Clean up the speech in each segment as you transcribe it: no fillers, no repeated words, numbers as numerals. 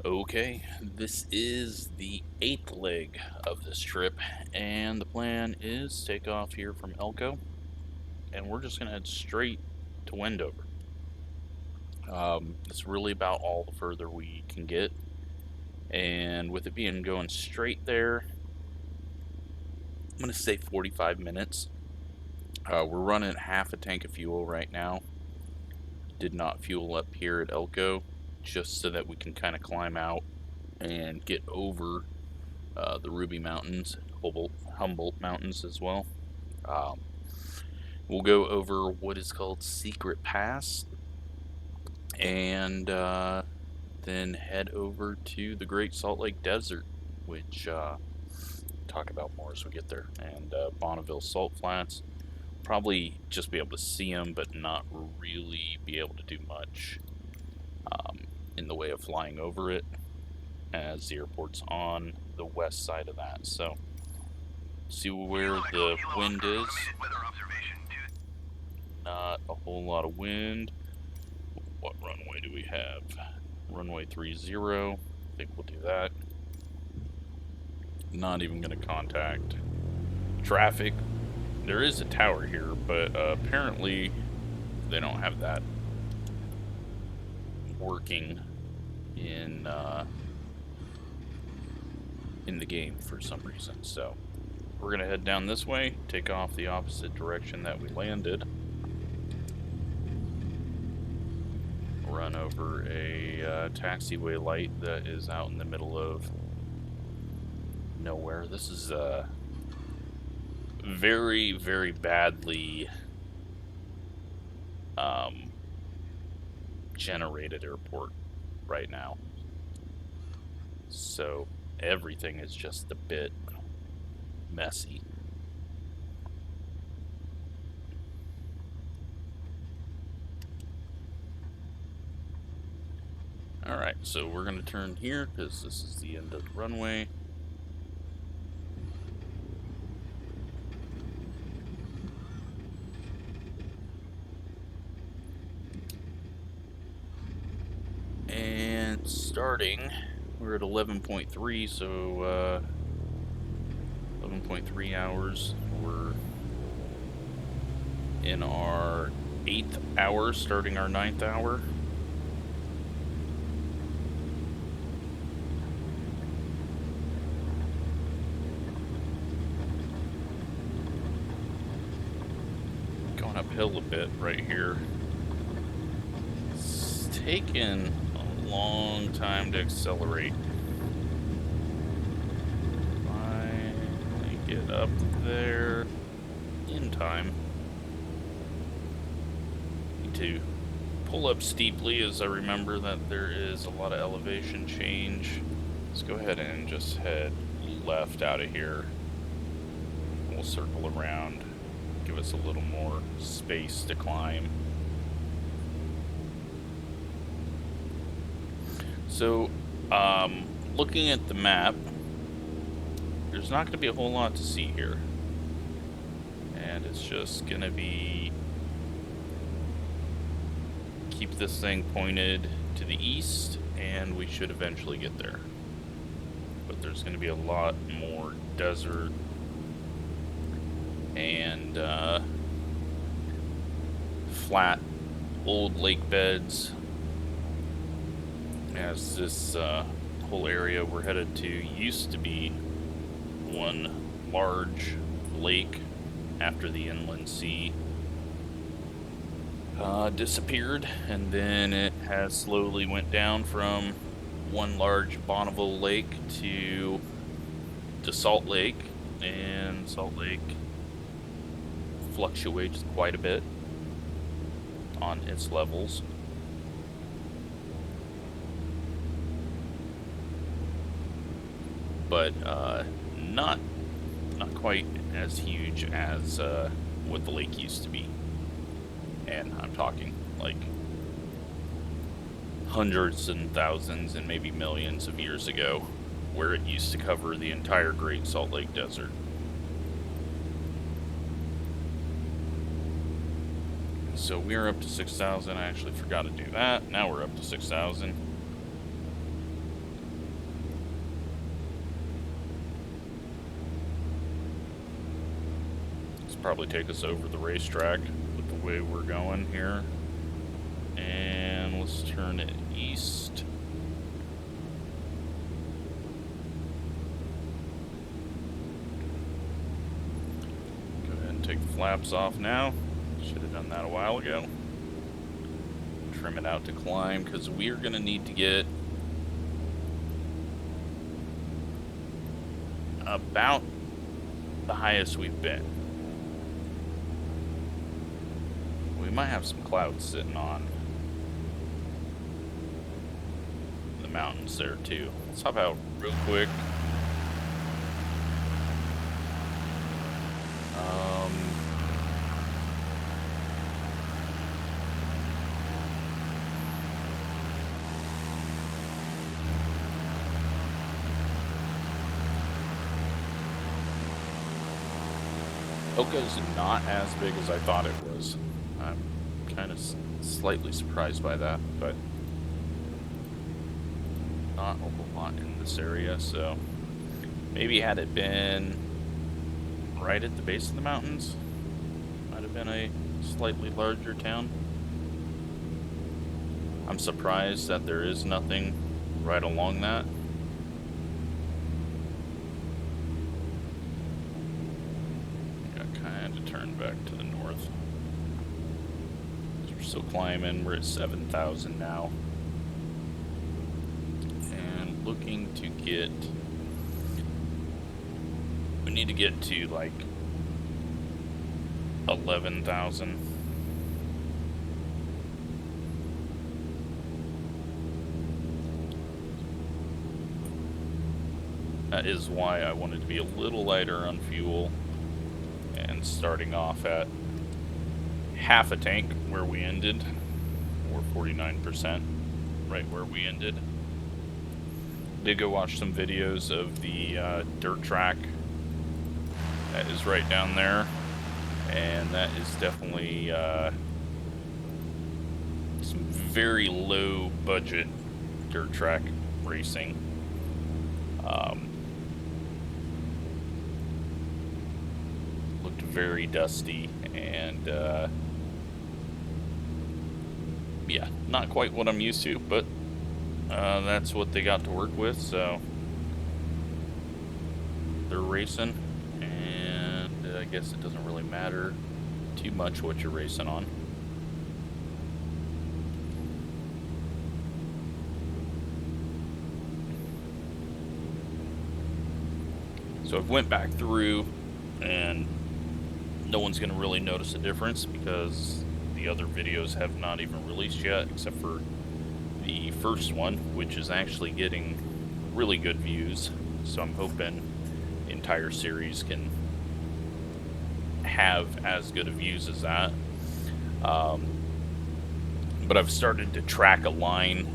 Okay, this is the 8th leg of this trip, and the plan is take off here from Elko, and we're just gonna head straight to Wendover. It's really about all the further we can get, and with it being going straight there, I'm gonna say 45 minutes. We're running half a tank of fuel right now. Did not fuel up here at Elko, just so that we can kind of climb out and get over the Ruby Mountains, Humboldt Mountains as well. Um, we'll go over what is called Secret Pass and then head over to the Great Salt Lake Desert, which talk about more as we get there, and Bonneville Salt Flats. Probably just be able to see them, but not really be able to do much um, in the way of flying over it, as the airport's on the west side of that. So, see where the wind is. Not a whole lot of wind. What runway do we have? Runway 30. I think we'll do that. Not even going to contact traffic. There is a tower here, but apparently they don't have that working in the game for some reason. So we're going to head down this way, take off the opposite direction that we landed. Run over a taxiway light that is out in the middle of nowhere. This is a very, very badly generated airport right now. So everything is just a bit messy. Alright, so we're going to turn here because this is the end of the runway. And starting, we're at 11.3, so 11.3 hours. We're in our 8th hour, starting our 9th hour. Going uphill a bit right here. It's taken a long time to accelerate. Finally get up there in time. Need to pull up steeply as I remember that there is a lot of elevation change. Let's go ahead and just head left out of here. We'll circle around, give us a little more space to climb. So, looking at the map, there's not going to be a whole lot to see here. And it's just going to be keep this thing pointed to the east, and we should eventually get there. But there's going to be a lot more desert and flat old lake beds, as this whole area we're headed to used to be one large lake after the inland sea disappeared, and then it has slowly went down from one large Bonneville lake to Salt Lake, and Salt Lake fluctuates quite a bit on its levels. But not quite as huge as what the lake used to be. And I'm talking like hundreds and thousands and maybe millions of years ago, where it used to cover the entire Great Salt Lake Desert. So we're up to 6,000. I actually forgot to do that. Now we're up to 6,000. probably take us over the racetrack with the way we're going here. And let's turn it east. Go ahead and take the flaps off now. Should have done that a while ago. Trim it out to climb, because we are going to need to get about the highest we've been. We might have some clouds sitting on the mountains there too. Let's hop out real quick. Oka's not as big as I thought it was. I'm kind of slightly surprised by that, but not a whole lot in this area, so maybe had it been right at the base of the mountains, might have been a slightly larger town. I'm surprised that there is nothing right along that. Turn back to the north. We're still climbing. We're at 7,000 now. And looking to get... we need to get to like 11,000. That is why I wanted to be a little lighter on fuel. And starting off at half a tank where we ended, or 49%, right where we ended. Did go watch some videos of the dirt track that is right down there, and that is definitely some very low budget dirt track racing. Very dusty, and yeah, not quite what I'm used to, but that's what they got to work with, so they're racing, and I guess it doesn't really matter too much what you're racing on. So I've went back through, and no one's going to really notice a difference because the other videos have not even released yet, except for the first one, which is actually getting really good views. So I'm hoping the entire series can have as good of views as that. But I've started to track a line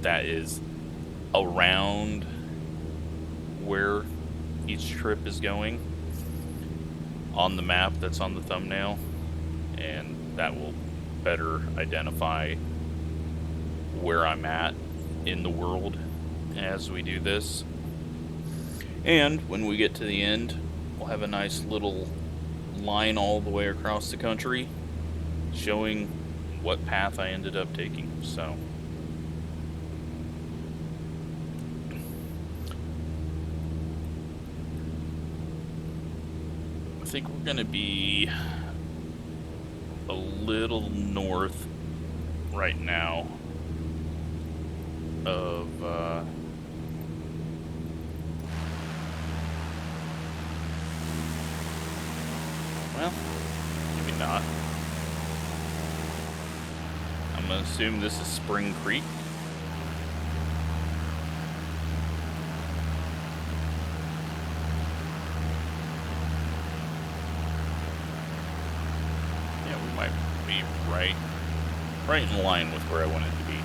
that is around where each trip is going on the map that's on the thumbnail, and that will better identify where I'm at in the world as we do this. And when we get to the end, we'll have a nice little line all the way across the country showing what path I ended up taking. So I think we're going to be a little north right now of well, maybe not. I'm going to assume this is Spring Creek. Right in line with where I want it to be.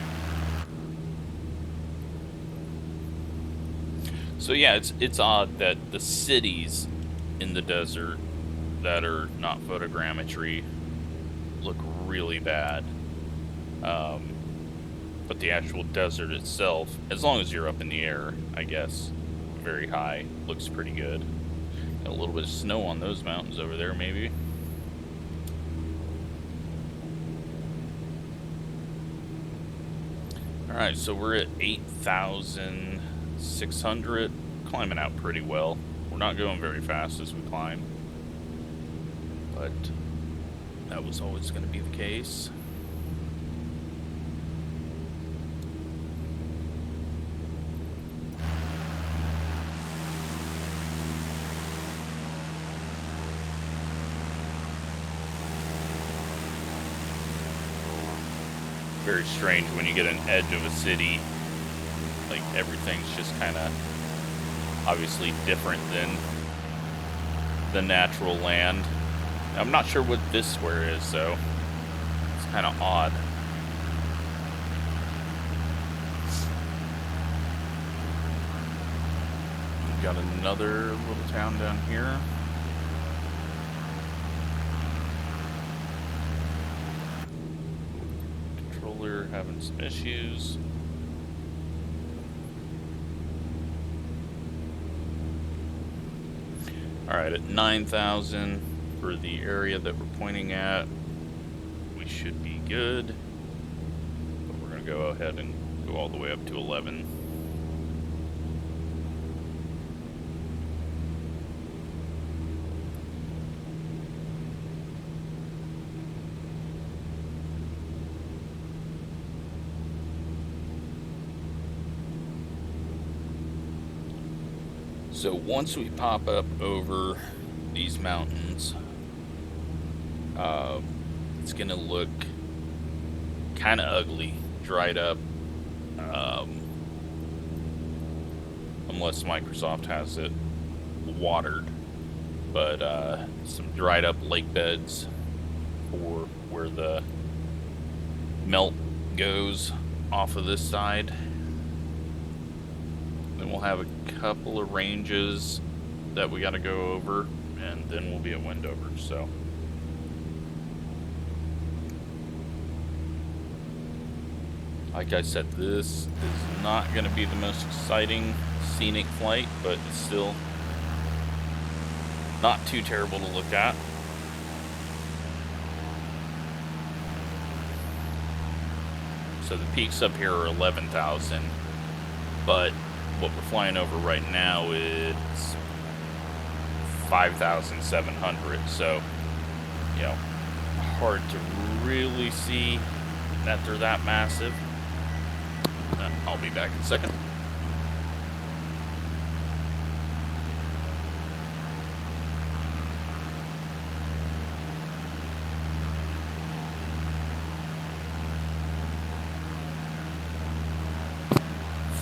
So yeah, it's odd that the cities in the desert that are not photogrammetry look really bad. But the actual desert itself, as long as you're up in the air, I guess, very high, looks pretty good. Got a little bit of snow on those mountains over there, maybe. Alright, so we're at 8,600. Climbing out pretty well. We're not going very fast as we climb. But that was always going to be the case. Very strange when you get an edge of a city, like everything's just kind of obviously different than the natural land. I'm not sure what this square is, so it's kind of odd. We've got another little town down here. Controller having some issues. Alright, at 9,000 for the area that we're pointing at, we should be good. But we're going to go ahead and go all the way up to 11. So once we pop up over these mountains, it's gonna look kind of ugly, dried up, unless Microsoft has it watered. But some dried up lake beds for where the melt goes off of this side. Then we'll have a couple of ranges that we got to go over, and then we'll be at Wendover. So like I said, this is not going to be the most exciting scenic flight, but it's still not too terrible to look at. So the peaks up here are 11,000, but what we're flying over right now is 5,700. So, you know, hard to really see that they're that massive. I'll be back in a second.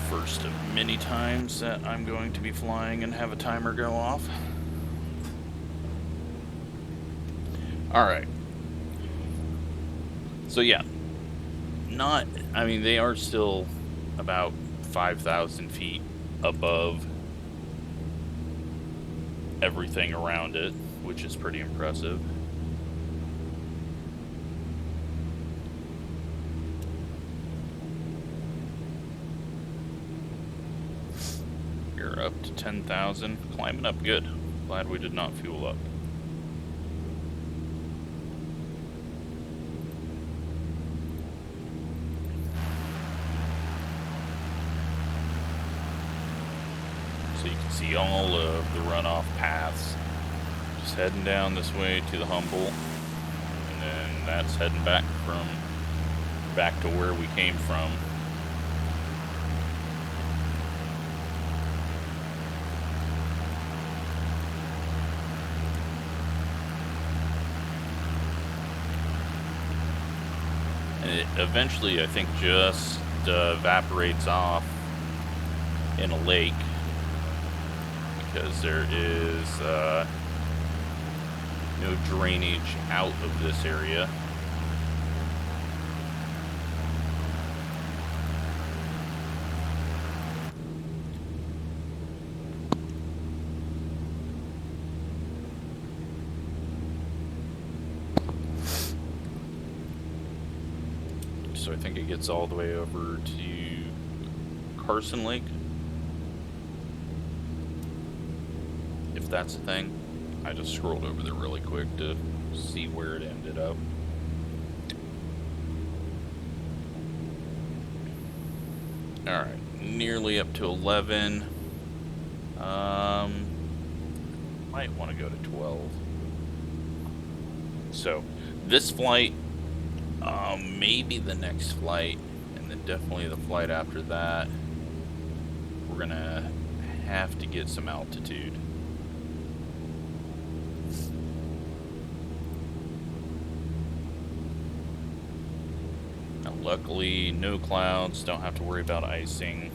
First of many times that I'm going to be flying and have a timer go off. Alright. So yeah, I mean, they are still about 5,000 feet above everything around it, which is pretty impressive. You're up to 10,000, climbing up good. Glad we did not fuel up. So you can see all of the runoff paths. Just heading down this way to the Humble, and then that's heading back to where we came from. And it eventually, I think, just evaporates off in a lake, because there is no drainage out of this area. So I think it gets all the way over to Carson Lake. If if that's a thing. I just scrolled over there really quick to see where it ended up. Alright, nearly up to 11. Might want to go to 12. So, this flight, maybe the next flight, and then definitely the flight after that, we're gonna have to get some altitude. Now, luckily, no clouds, don't have to worry about icing.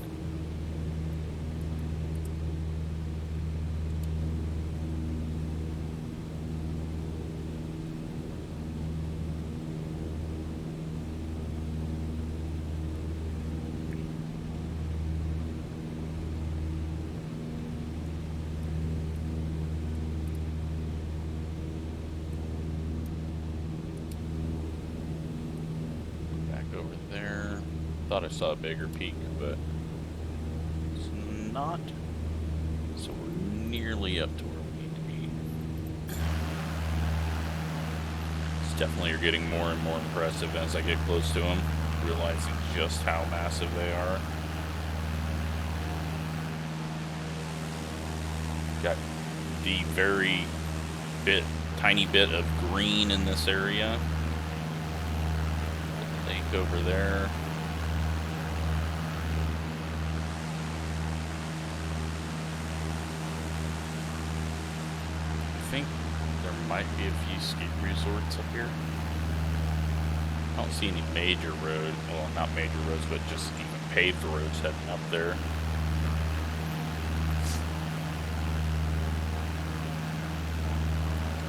Thought I saw a bigger peak, but it's not. So we're nearly up to where we need to be. It's definitely getting more and more impressive as I get close to them, realizing just how massive they are. Got the very tiny bit of green in this area. Lake over there. I think there might be a few ski resorts up here. I don't see any major roads, well, not major roads, but just even paved roads heading up there.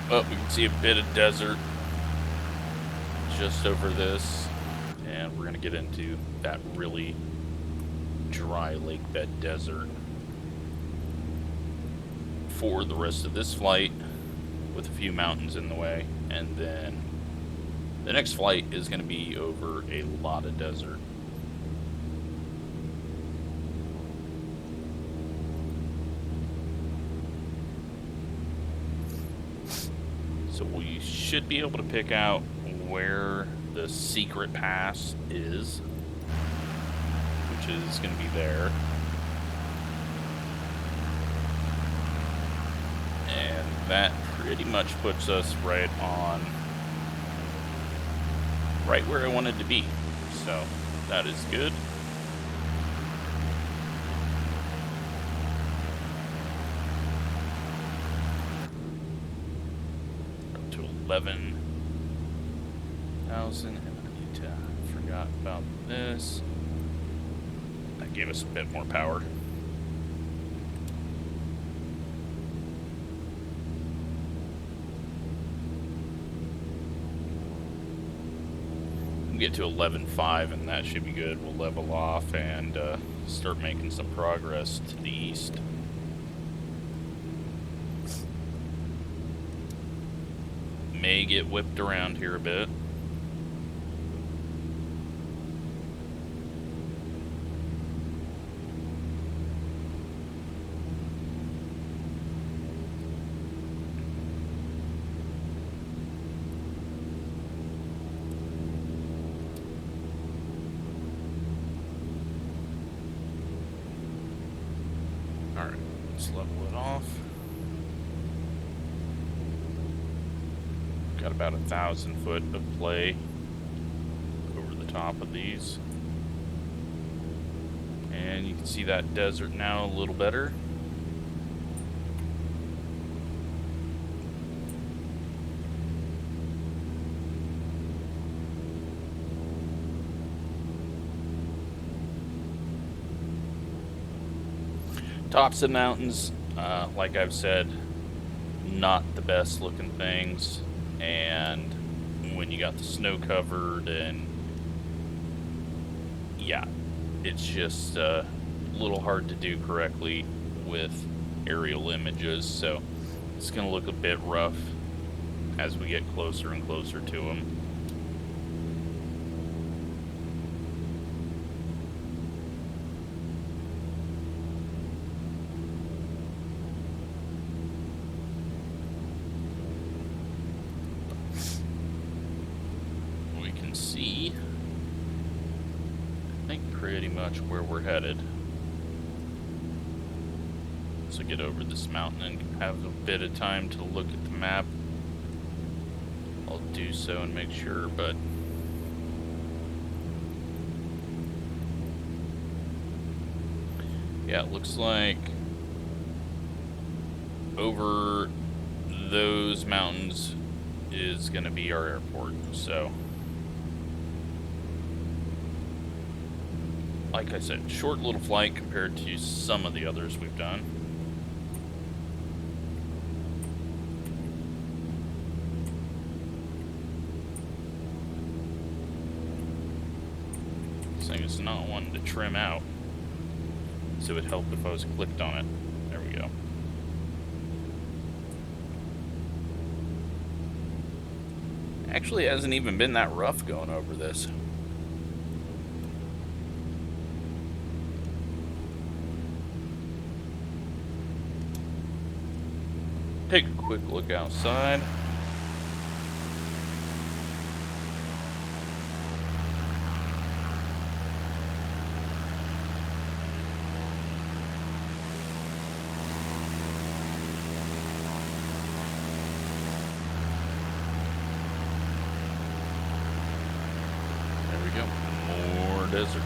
But we can see a bit of desert just over this, and we're going to get into that really dry lake bed desert for the rest of this flight, with a few mountains in the way, and then the next flight is going to be over a lot of desert. So we should be able to pick out where the secret pass is, which is going to be there. And that pretty much puts us right where I wanted to be. So that is good. Up to 11,000, and I forgot about this. That gave us a bit more power. Get to 11.5 and that should be good. We'll level off and start making some progress to the east. May get whipped around here a bit. Alright, let's level it off. Got about 1,000 foot of play over the top of these. And you can see that desert now a little better. Tops of mountains, like I've said, not the best looking things, and when you got the snow covered, and yeah, it's just a little hard to do correctly with aerial images, so it's going to look a bit rough as we get closer and closer to them. much where we're headed. So get over this mountain and have a bit of time to look at the map. I'll do so and make sure, but yeah, it looks like over those mountains is going to be our airport. So, like I said, short little flight compared to some of the others we've done. This thing is not wanting to trim out, so it would help if I was clicked on it. There we go. Actually, it hasn't even been that rough going over this. Take a quick look outside. There we go. More desert.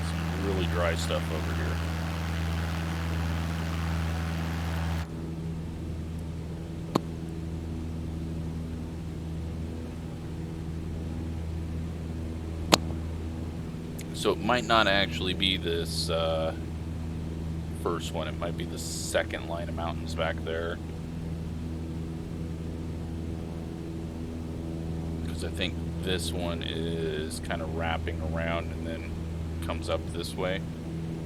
Some really dry stuff over here. So it might not actually be this first one, it might be the second line of mountains back there. Because I think this one is kind of wrapping around and then comes up this way.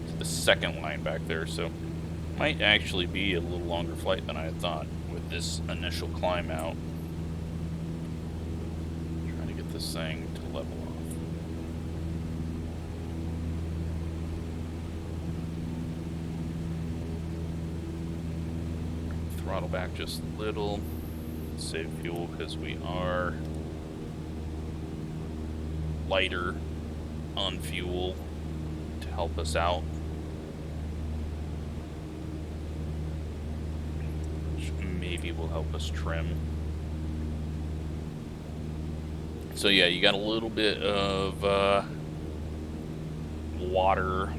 It's the second line back there, so it might actually be a little longer flight than I had thought with this initial climb out. Trying to get this thing to level off. Throttle back just a little, save fuel because we are lighter on fuel to help us out, which maybe will help us trim. So yeah, you got a little bit of water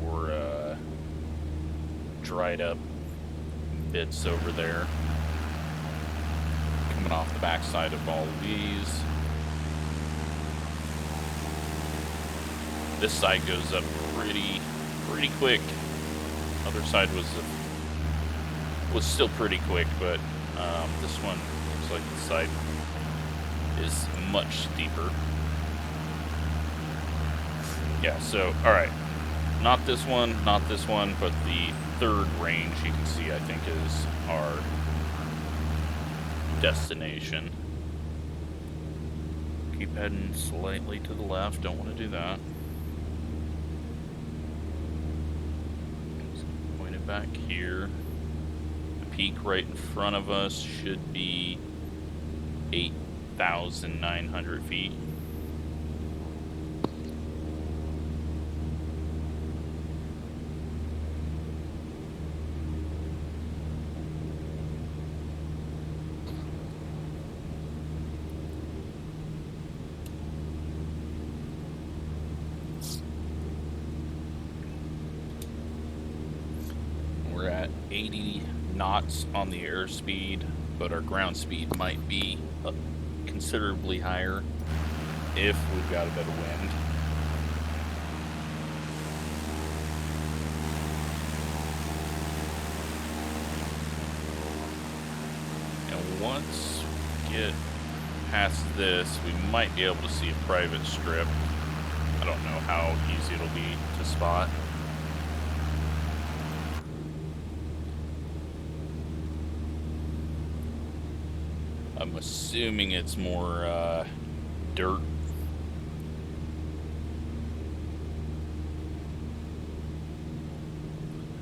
or dried up bits over there coming off the backside of all of these. This side goes up pretty quick. Other side was still pretty quick, but this one looks like the side is much steeper. Yeah, so all right, not this one, but the third range you can see, I think, is our destination. Keep heading slightly to the left, don't want to do that. Point it back here. The peak right in front of us should be 8,900 feet. We're at 80 knots on the airspeed, but our ground speed might be considerably higher if we've got a bit of wind. And once we get past this, we might be able to see a private strip. I don't know how easy it'll be to spot. I'm assuming it's more dirt.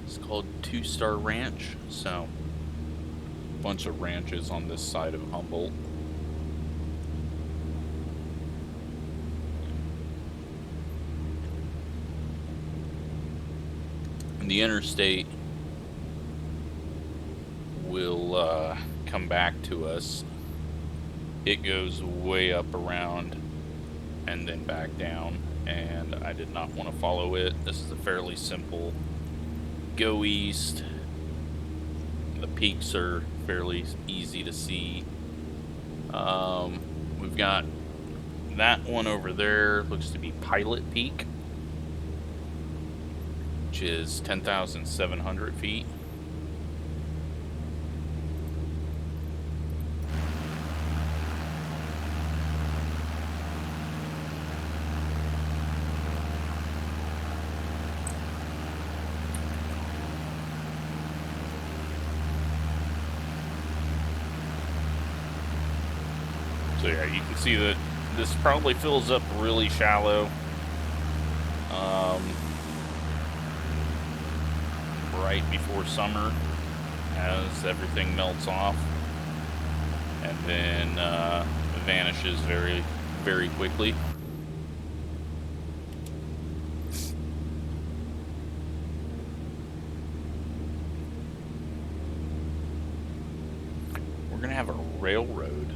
It's called Two Star Ranch, so a bunch of ranches on this side of Humboldt. And the interstate will come back to us. It goes way up around and then back down, and I did not want to follow it. This is a fairly simple go east. The peaks are fairly easy to see. We've got that one over there, looks to be Pilot Peak, which is 10,700 feet. So yeah, you can see that this probably fills up really shallow. Right before summer, as everything melts off, and then vanishes very, very quickly. We're gonna have a railroad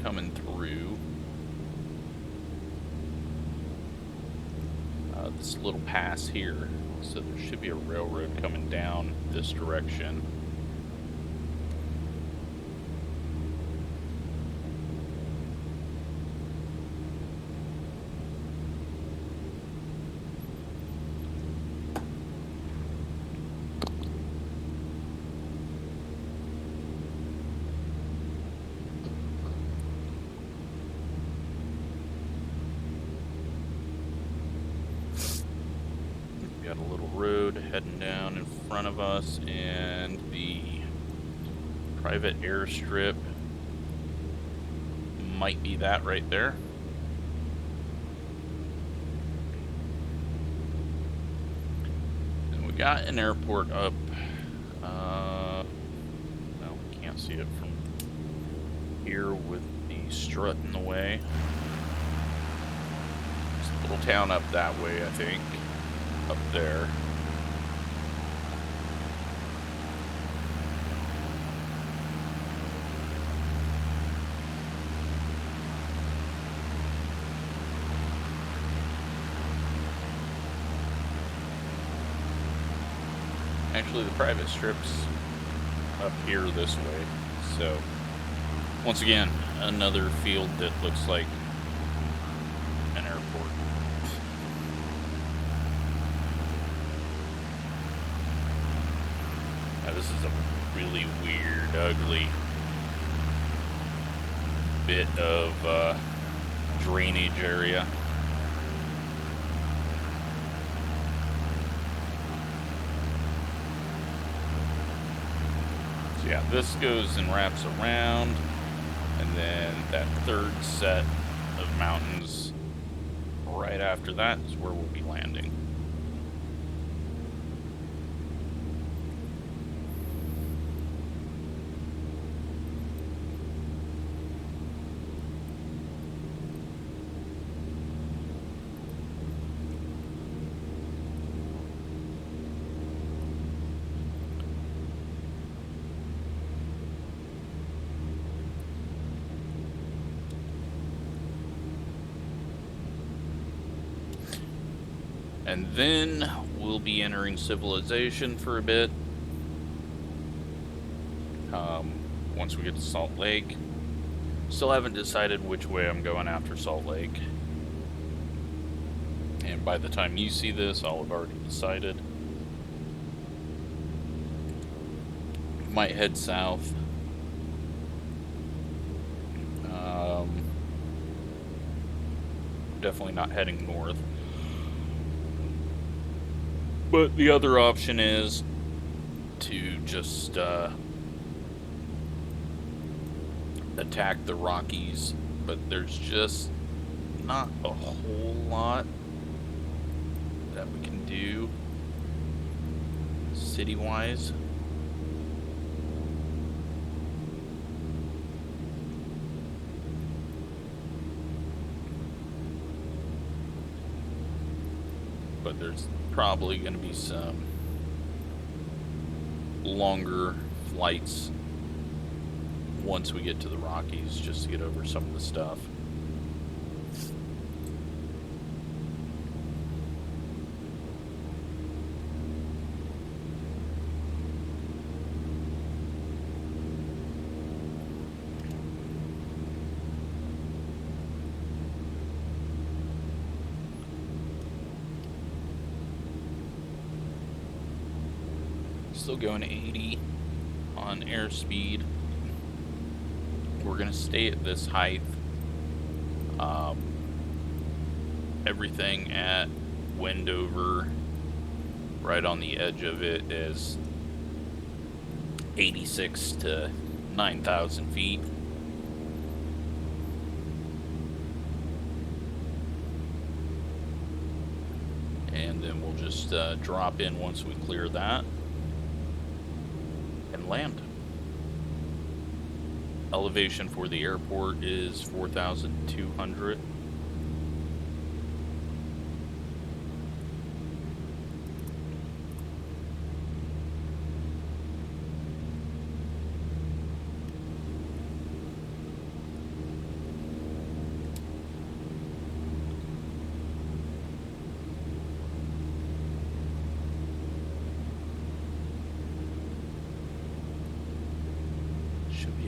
coming through this little pass here, so there should be a railroad coming down this direction. Got a little road heading down in front of us, and the private airstrip might be that right there. And we got an airport up. Well, we can't see it from here with the strut in the way. There's a little town up that way, I think. Up there. Actually, the private strip's up here this way. So, once again, another field that looks like an airport. This is a really weird, ugly bit of drainage area. So yeah, this goes and wraps around, and then that third set of mountains right after that is where we'll be landing. And then we'll be entering civilization for a bit. Once we get to Salt Lake. Still haven't decided which way I'm going after Salt Lake. And by the time you see this, I'll have already decided. Might head south. Definitely not heading north. But the other option is to just attack the Rockies, but there's just not a whole lot that we can do city-wise. But there's probably going to be some longer flights once we get to the Rockies, just to get over some of the stuff. Still going 80 on airspeed. We're gonna stay at this height. Everything at Wendover, right on the edge of it, is 86 to 9,000 feet. And then we'll just drop in once we clear that and land. Elevation for the airport is 4,200.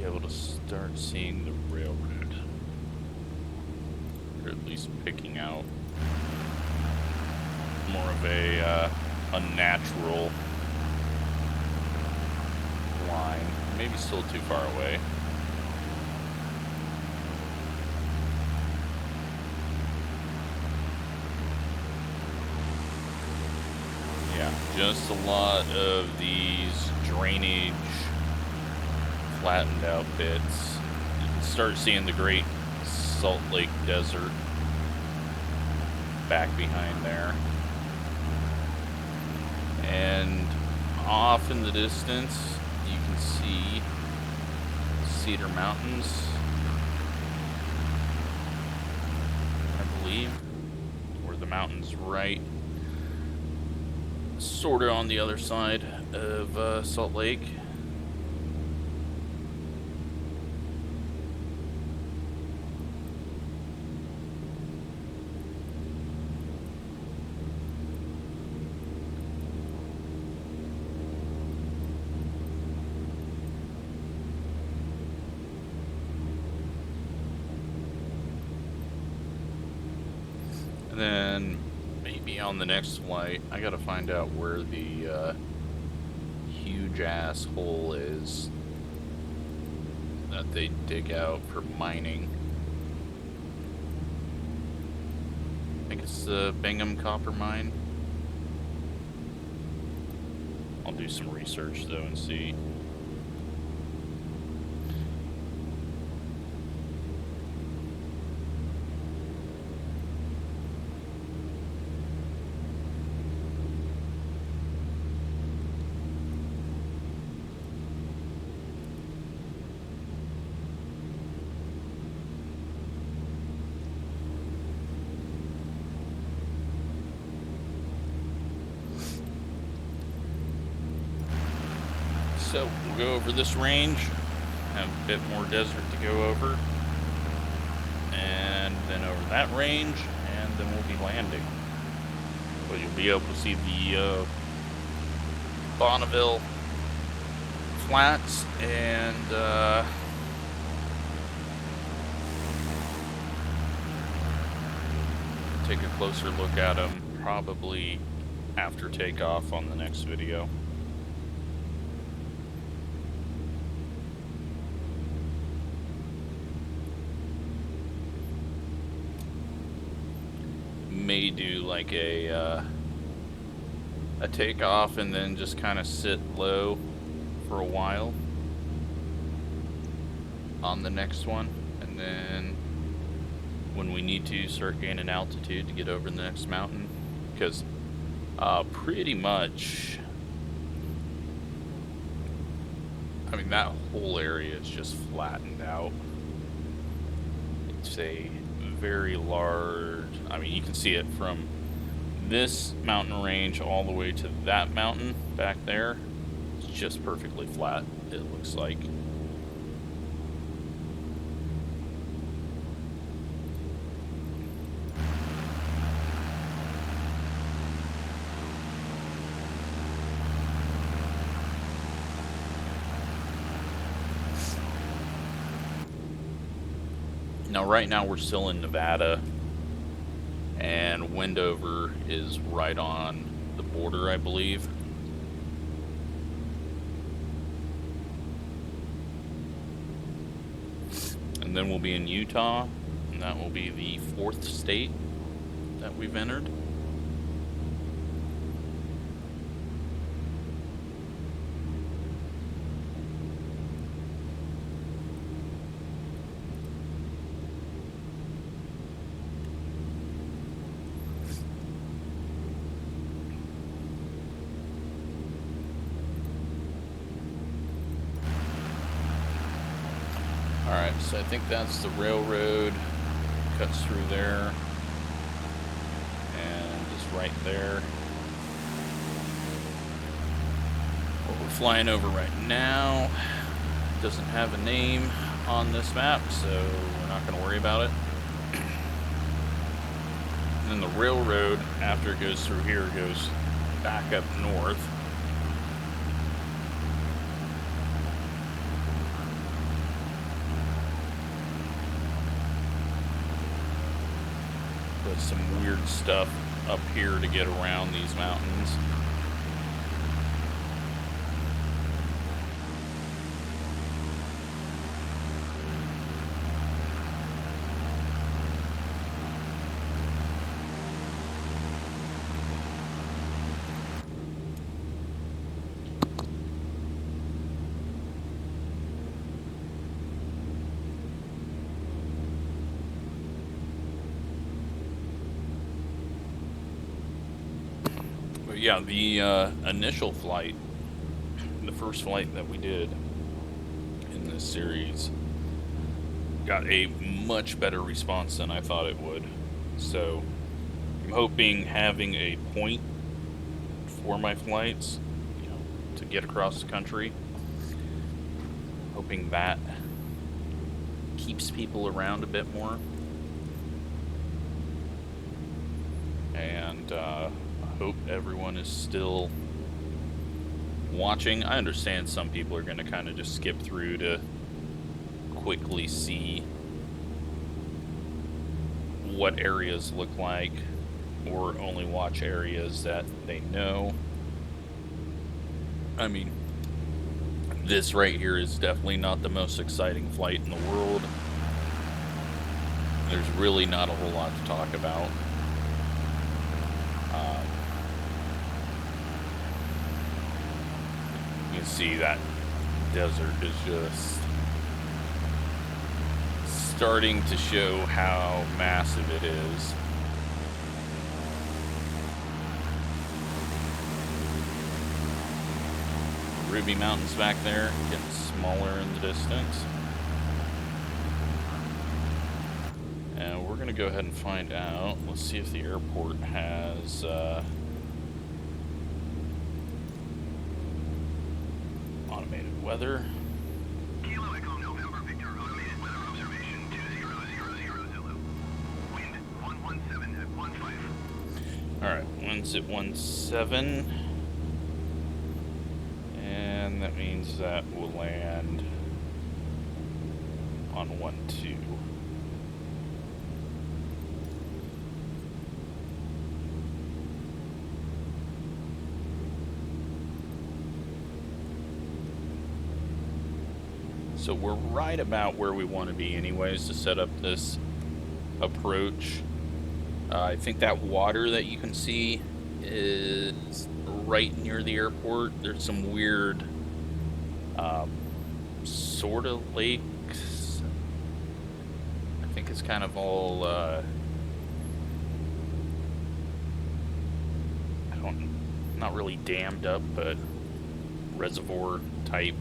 Able to start seeing the railroad, or at least picking out more of a unnatural line. Maybe still too far away. Yeah, just a lot of these drainage flattened out bits. You can start seeing the Great Salt Lake Desert back behind there. And off in the distance, you can see Cedar Mountains, I believe, or the mountains right sort of on the other side of Salt Lake. And then maybe on the next flight, I gotta find out where the huge ass hole is that they dig out for mining. I think it's the Bingham Copper Mine. I'll do some research though and see. So we'll go over this range, have a bit more desert to go over, and then over that range, and then we'll be landing. But you'll be able to see the Bonneville Flats and take a closer look at them probably after takeoff on the next video. May do like a takeoff and then just kind of sit low for a while on the next one, and then when we need to start gaining altitude to get over the next mountain, because pretty much, I mean, that whole area is just flattened out. It's a very large, I mean, you can see it from this mountain range all the way to that mountain back there. It's just perfectly flat, it looks like. Now, right now we're still in Nevada, and Wendover is right on the border, I believe. And then we'll be in Utah, and that will be the 4th state that we've entered. Alright, so I think that's the railroad, cuts through there, and just right there. What we're flying over right now doesn't have a name on this map, so we're not going to worry about it. And then the railroad, after it goes through here, goes back up north. There's some weird stuff up here to get around these mountains. Yeah, the initial flight, the first flight that we did in this series, got a much better response than I thought it would. So I'm hoping having a point for my flights, you know, to get across the country, hoping that keeps people around a bit more. And I hope everyone is still watching. I understand some people are going to kind of just skip through to quickly see what areas look like, or only watch areas that they know. I mean, this right here is definitely not the most exciting flight in the world. There's really not a whole lot to talk about. You can see that desert is just starting to show how massive it is. Ruby Mountains back there, getting smaller in the distance. And we're going to go ahead and find out. Let's see if the airport has automated weather. Kilo Echo November Victor automated weather observation 2000 Zulu. Wind 117 at 15. Alright, wind's at 17. And that means that we'll land on 12. So we're right about where we want to be anyways to set up this approach. I think that water that you can see is right near the airport. There's some weird sort of lakes. I think it's kind of all not really dammed up, but reservoir type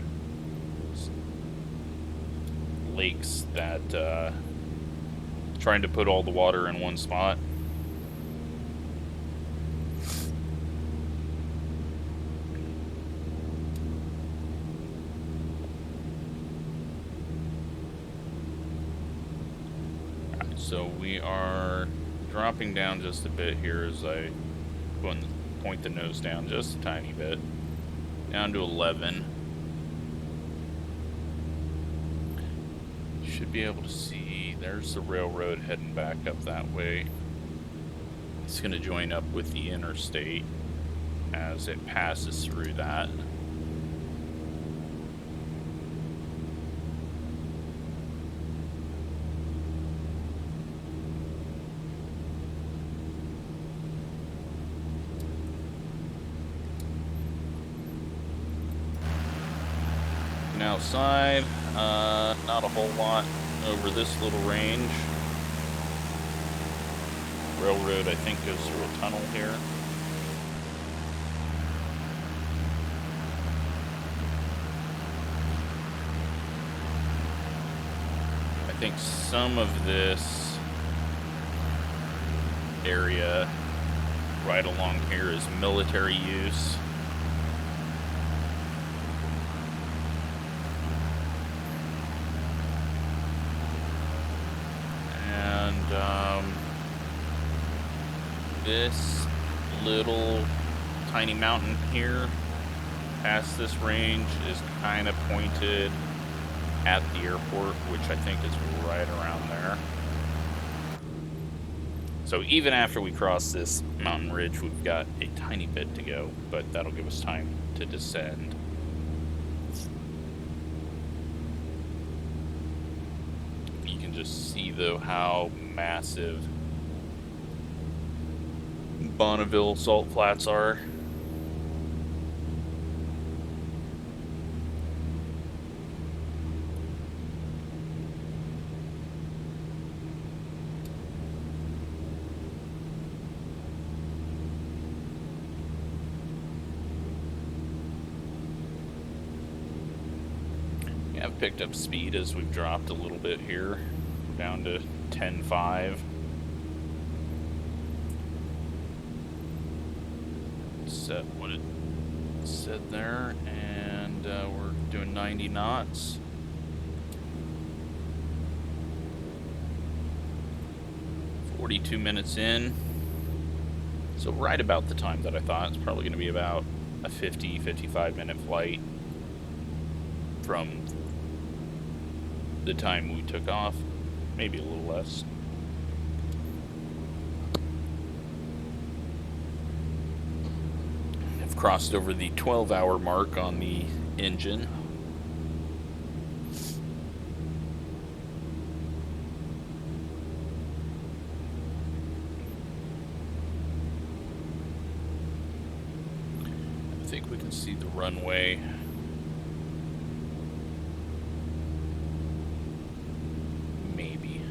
lakes that trying to put all the water in one spot. So we are dropping down just a bit here as I point the nose down just a tiny bit. Down to 11. Should be able to see, there's the railroad heading back up that way. It's going to join up with the interstate as it passes through that. And outside, not a whole lot over this little range. Railroad, I think, goes through a tunnel here. I think some of this area right along here is military use. And this little tiny mountain here past this range is kind of pointed at the airport, which I think is right around there. So even after we cross this mountain ridge, we've got a tiny bit to go, but that'll give us time to descend. You can just see, though, how massive Bonneville salt flats are. I've picked up speed as we've dropped a little bit here, down to 10.5. Set what it said there, and we're doing 90 knots. "42 minutes in, so right about the time that I thought. It's probably going to be about a 50-55 minute flight from the time we took off, maybe a little less. I've crossed over the 12-hour mark on the engine. I think we can see the runway. Maybe.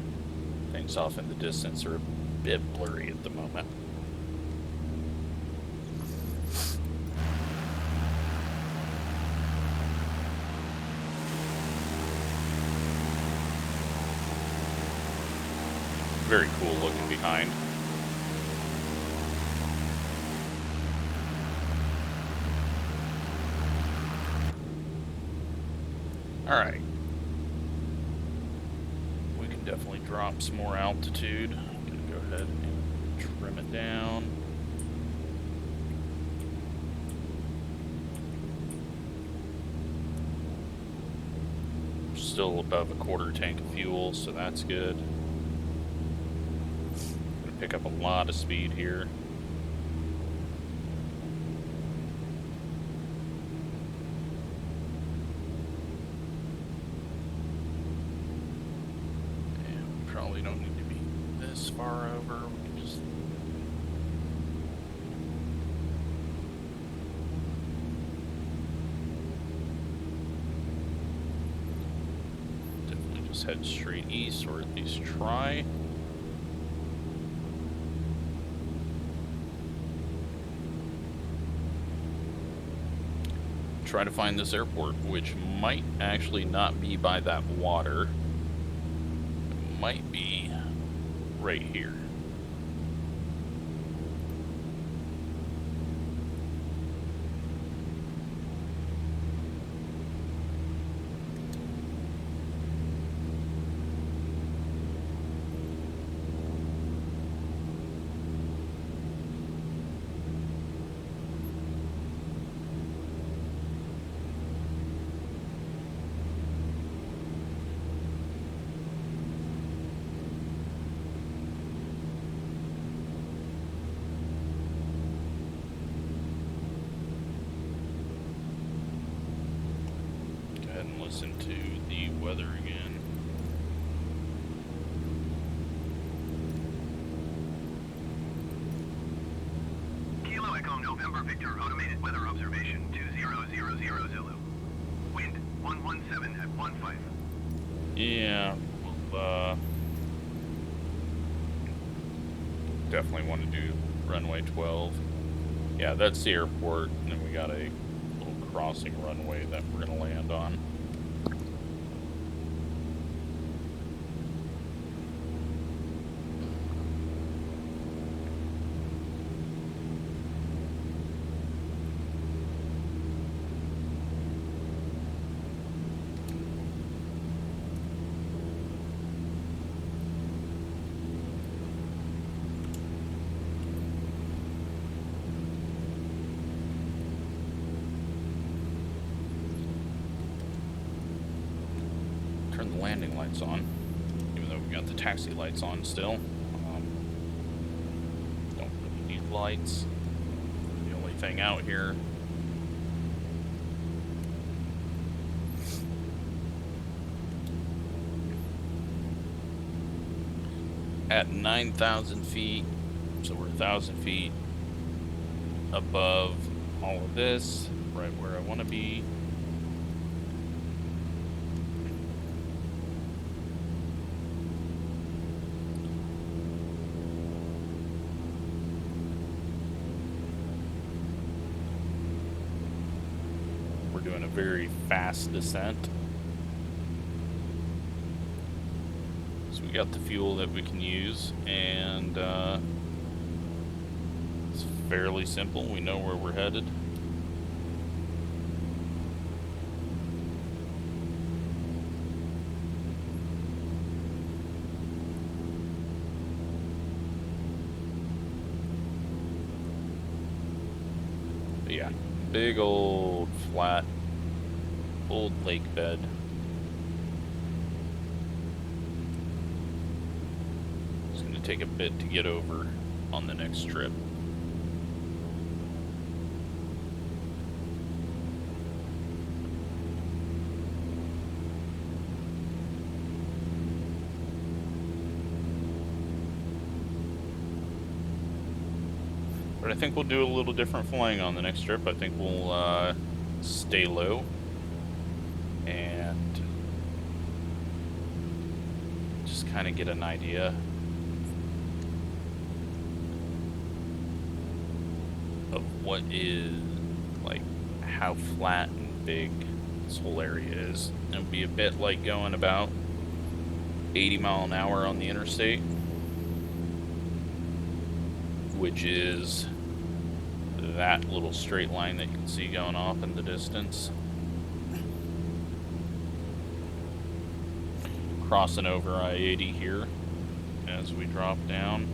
Things off in the distance are a bit blurry at the moment. Very cool looking behind. Alright. We can definitely drop some more altitude. I'm going to go ahead and trim it down. We're still above a quarter tank of fuel, so that's good. Going to pick up a lot of speed here. Probably don't need to be this far over. We can just definitely just head straight east, or at least try. Try to find this airport, which might actually not be by that water. Might be right here. listen to the weather again. Kilo Echo November Victor automated weather observation 2000 Zulu. Wind 117 at 15. Yeah, we'll definitely want to do runway 12. Yeah, that's the airport, and then we got a little crossing runway that we're going to land on. Turn the landing lights on, even though we got the taxi lights on still. Don't really need lights. The only thing out here. At 9,000 feet, so we're 1,000 feet above all of this, right where I want to be. We're doing a very fast descent. So we got the fuel that we can use, and it's fairly simple. We know where we're headed. But yeah, big old flat old lake bed. It's going to take a bit to get over on the next trip. But I think we'll do a little different flying on the next trip. I think we'll stay low and just kind of get an idea of what is, like, how flat and big this whole area is. It'll be a bit like going about 80 miles an hour on the interstate, which is that little straight line that you can see going off in the distance. Crossing over I-80 here as we drop down.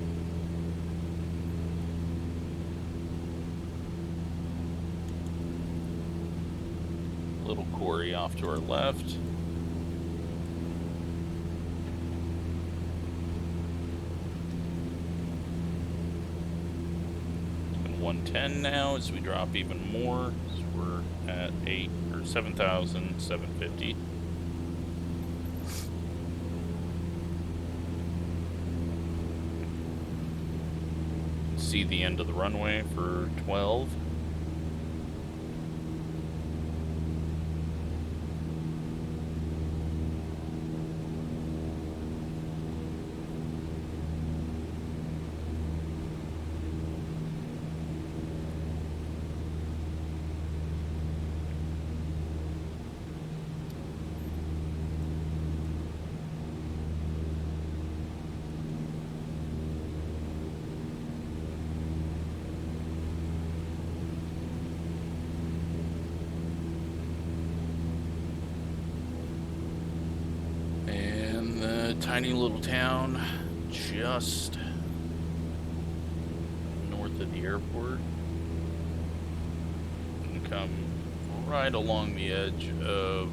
Little quarry off to our left. And 110 now as we drop even more. So we're at 7,750. See the end of the runway for 12. Tiny little town just north of the airport. And come right along the edge of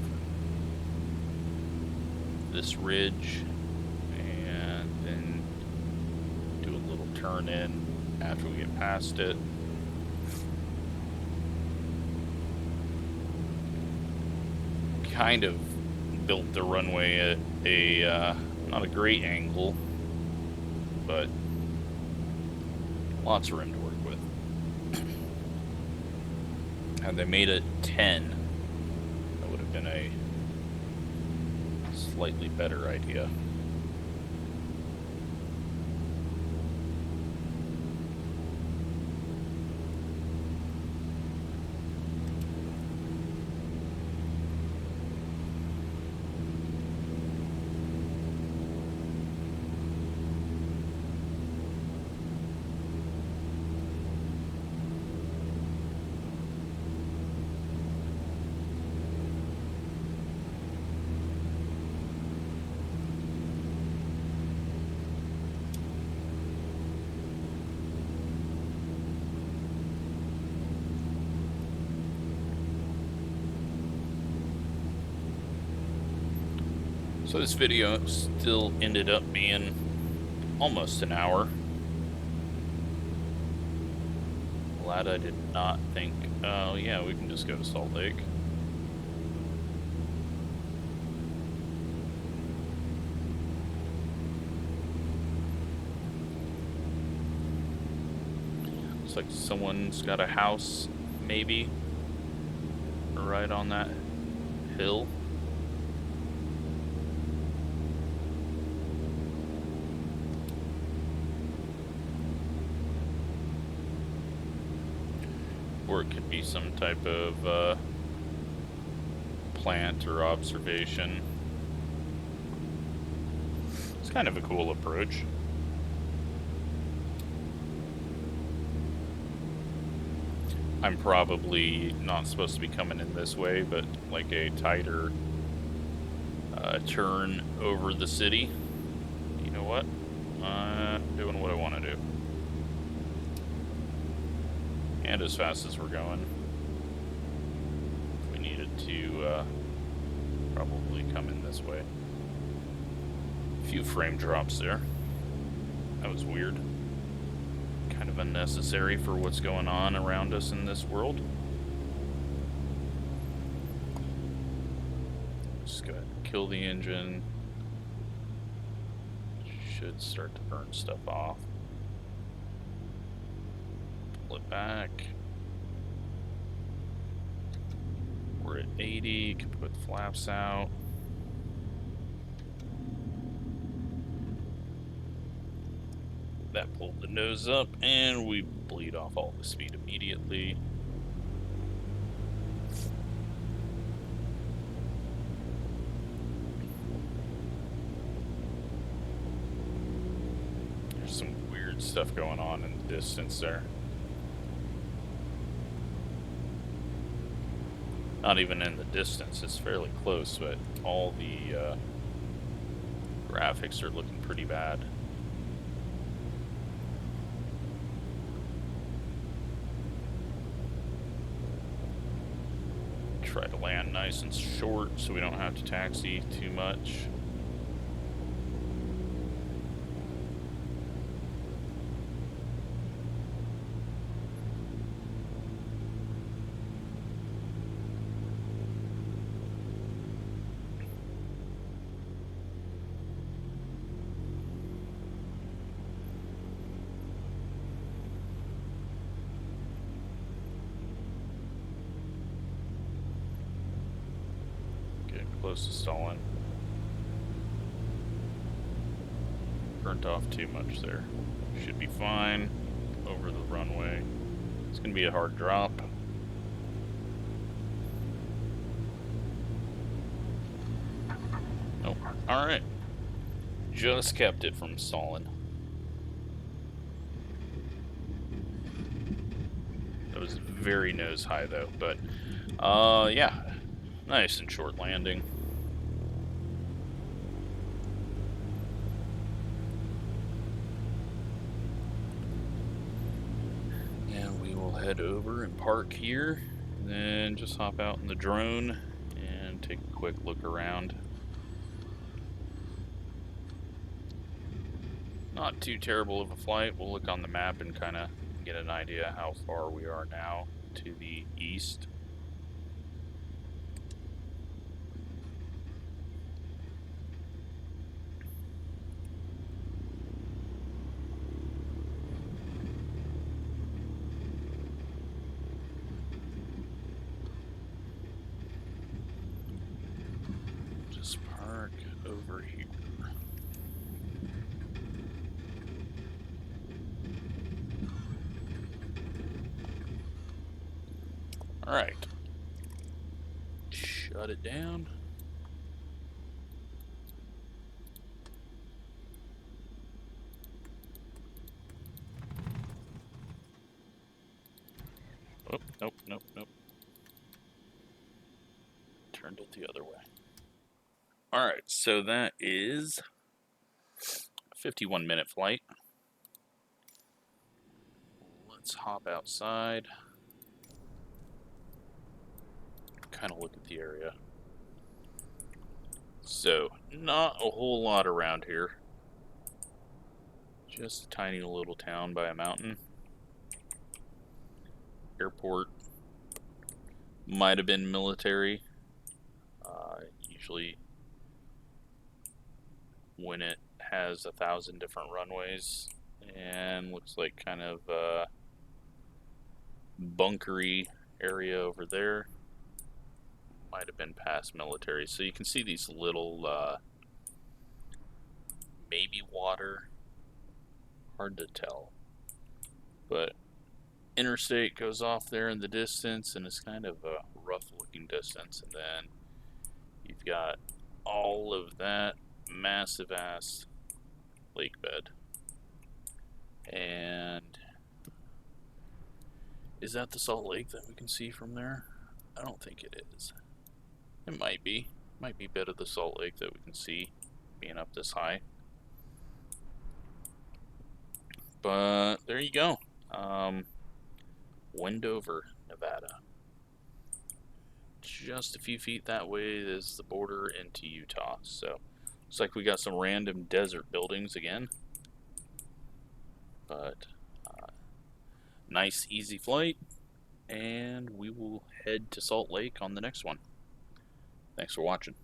this ridge and then do a little turn in after we get past it. kind of built the runway at a not a great angle, but lots of room to work with. Had they made it 10, that would have been a slightly better idea. So this video still ended up being almost an hour. Glad I did not think, oh yeah, we can just go to Salt Lake. Looks like someone's got a house, maybe, right on that hill. Or it could be some type of plant or observation. It's kind of a cool approach. I'm probably not supposed to be coming in this way, but like a tighter turn over the city. You know what? Doing what I want to do. And as fast as we're going, we needed to probably come in this way. A few frame drops there. That was weird. Kind of unnecessary for what's going on around us in this world. Just go ahead and kill the engine. Should start to burn stuff off. Pull it back. We're at 80, can put flaps out. That pulled the nose up, and we bleed off all the speed immediately. There's some weird stuff going on in the distance there. Not even in the distance, it's fairly close, but all the graphics are looking pretty bad. Try to land nice and short so we don't have to taxi too much. Close to stalling. Burnt off too much there. Should be fine. Over the runway. It's gonna be a hard drop. Nope. Alright. Just kept it from stalling. That was very nose high though, but yeah. Nice and short landing. And we will head over and park here, and then just hop out in the drone and take a quick look around. Not too terrible of a flight. We'll look on the map and kind of get an idea how far we are now to the east. Alright. Shut it down. Oh, nope, nope, nope. Turned it the other way. Alright, so that is a 51-minute flight. Let's hop outside. Kind of look at the area. So, not a whole lot around here. Just a tiny little town by a mountain. Airport. Might have been military. Usually when it has 1,000 different runways. And looks like kind of a bunkery area over there. Might have been past military. So you can see these little maybe water. Hard to tell. But interstate goes off there in the distance, and it's kind of a rough looking distance. And then you've got all of that massive ass lake bed. And is that the Salt Lake that we can see from there? I don't think it is. It might be. Might be a bit of the Salt Lake that we can see being up this high. But there you go. Wendover, Nevada. Just a few feet that way is the border into Utah. So looks like we got some random desert buildings again. But nice easy flight, and we will head to Salt Lake on the next one. Thanks for watching.